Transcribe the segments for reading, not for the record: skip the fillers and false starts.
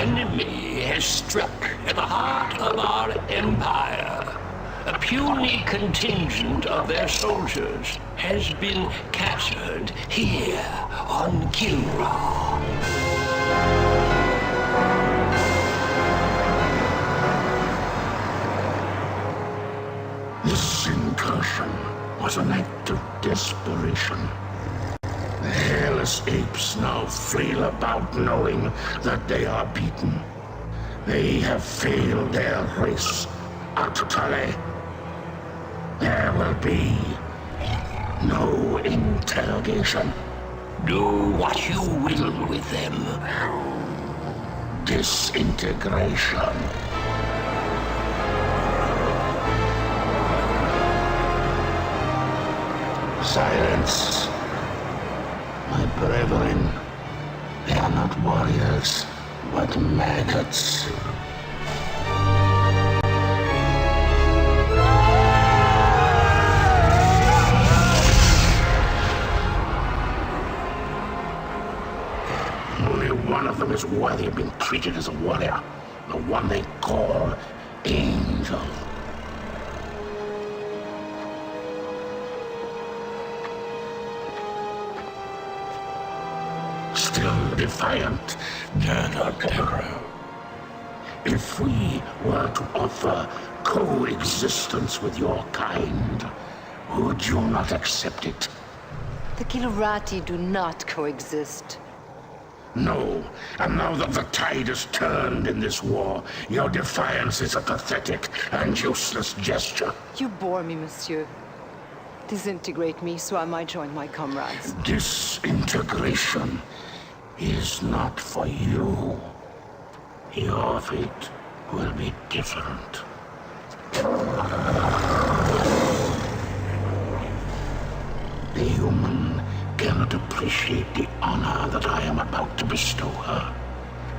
enemy has struck at the heart of our empire. A puny contingent of their soldiers has been captured here on Kilra. This incursion was an act of desperation. The hairless apes now flail about knowing that they are beaten. They have failed their race utterly. There will be no interrogation. Do what you will with them. Disintegration. Silence. My brethren, they are not warriors, but maggots. Only one of them is worthy of being treated as a warrior. The one they call Angel. Still defiant, Dagger. If we were to offer coexistence with your kind, would you not accept it? The Kilurati do not coexist. No, and now that the tide has turned in this war, your defiance is a pathetic and useless gesture. You bore me, monsieur. Disintegrate me so I might join my comrades. Disintegration is not for you. Your fate will be different. The human cannot appreciate the honor that I am about to bestow her.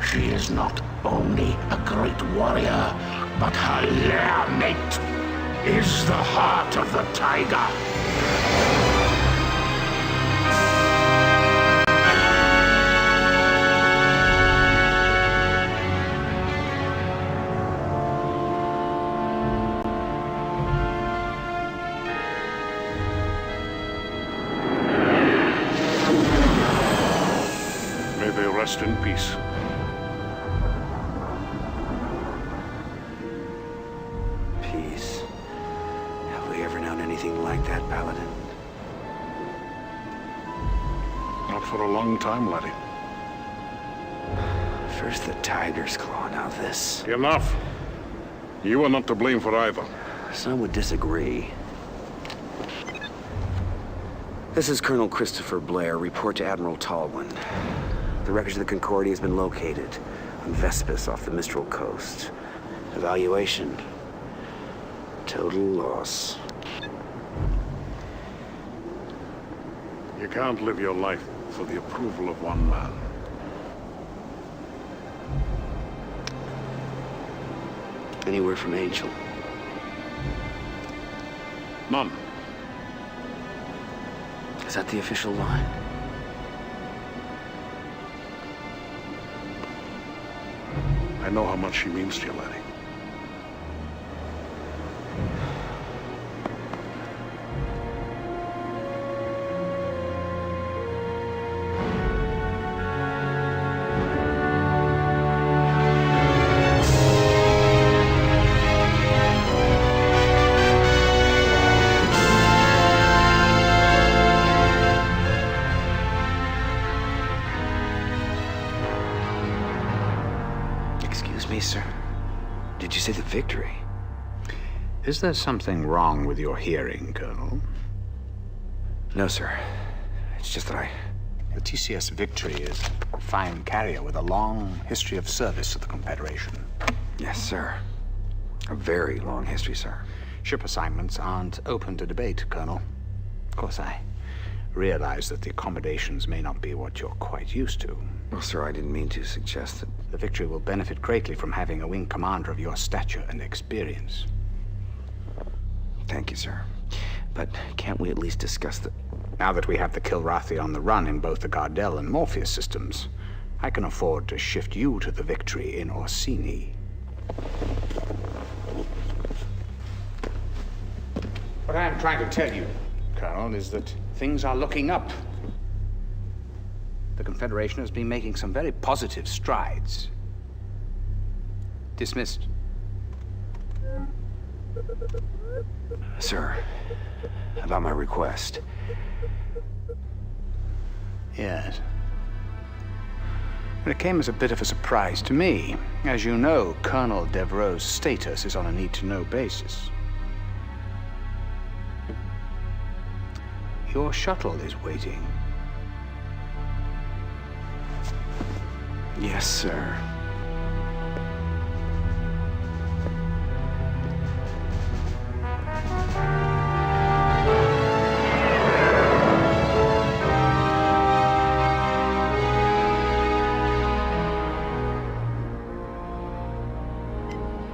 She is not only a great warrior, but her lair mate is the heart of the tiger. Rest in peace. Peace. Have we ever known anything like that, Paladin? Not for a long time, laddie. First the tiger's claw, now this. Enough. You are not to blame for either. Some would disagree. This is Colonel Christopher Blair. Report to Admiral Tallwin. The wreckage of the Concordia has been located on Vespus off the Mistral coast. Evaluation. Total loss. You can't live your life for the approval of one man. Any word from Angel? None. Is that the official line? I know how much she means to you, laddie. Sir. Did you say the victory? Is there something wrong with your hearing, Colonel? No, sir. It's just that The TCS Victory is a fine carrier with a long history of service to the Confederation. Yes, sir. A very long history, sir. Ship assignments aren't open to debate, Colonel. Of course, I realize that the accommodations may not be what you're quite used to. Well, sir, I didn't mean to suggest that... The Victory will benefit greatly from having a wing commander of your stature and experience. Thank you, sir. But can't we at least discuss the... Now that we have the Kilrathi on the run in both the Gardel and Morpheus systems, I can afford to shift you to the Victory in Orsini. What I am trying to tell you, Colonel, is that things are looking up. The Confederation has been making some very positive strides. Dismissed. Sir, about my request. Yes. But it came as a bit of a surprise to me. As you know, Colonel Devereaux's status is on a need-to-know basis. Your shuttle is waiting. Yes, sir.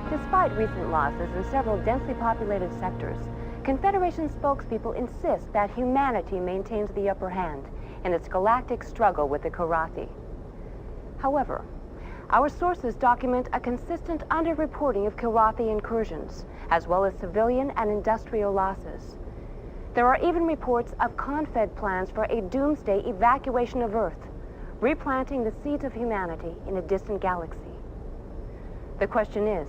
Despite recent losses in several densely populated sectors, Confederation spokespeople insist that humanity maintains the upper hand in its galactic struggle with the Karathi. However, our sources document a consistent underreporting of Karathi incursions, as well as civilian and industrial losses. There are even reports of Confed plans for a doomsday evacuation of Earth, replanting the seeds of humanity in a distant galaxy. The question is,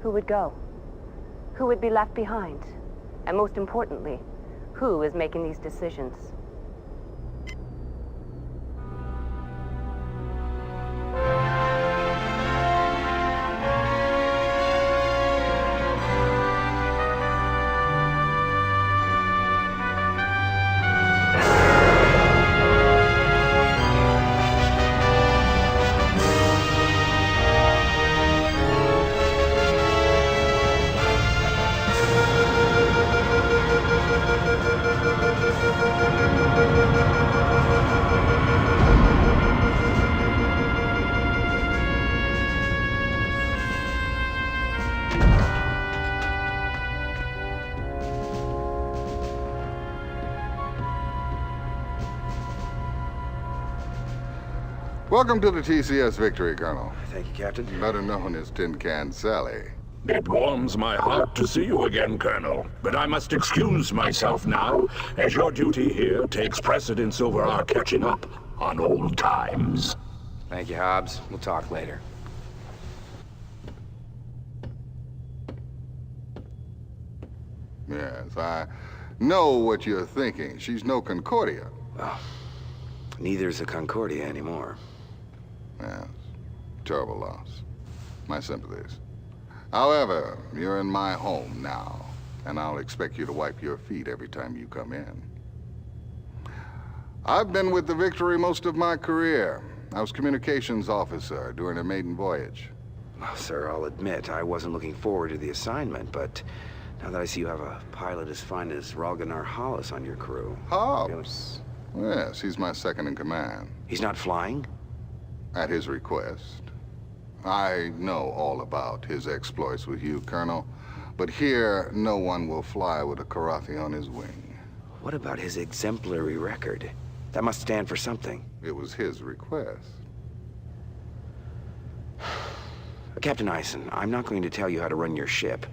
who would go? Who would be left behind? And most importantly, who is making these decisions? Welcome to the TCS Victory, Colonel. Thank you, Captain. Better known as Tin Can Sally. It warms my heart to see you again, Colonel. But I must excuse myself now, as your duty here takes precedence over our catching up on old times. Thank you, Hobbs. We'll talk later. Yes, I know what you're thinking. She's no Concordia. Well, neither's a Concordia anymore. Yes, terrible loss. My sympathies. However, you're in my home now, and I'll expect you to wipe your feet every time you come in. I've been with the Victory most of my career. I was communications officer during a maiden voyage. Well, sir, I'll admit I wasn't looking forward to the assignment, but now that I see you have a pilot as fine as Ralganar Hollis on your crew... Hobbs? Yes, he's my second in command. He's not flying? At his request. I know all about his exploits with you, Colonel, but here no one will fly with a Karathi on his wing. What about his exemplary record? That must stand for something. It was his request. Captain Eisen, I'm not going to tell you how to run your ship,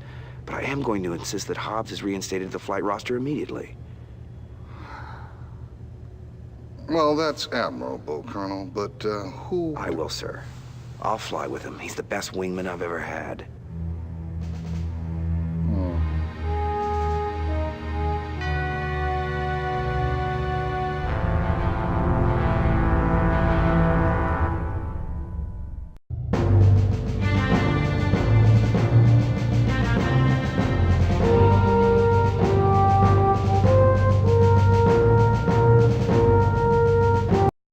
but I am going to insist that Hobbs is reinstated to the flight roster immediately. Well, that's admirable, Colonel, but who... I will, sir. I'll fly with him. He's the best wingman I've ever had.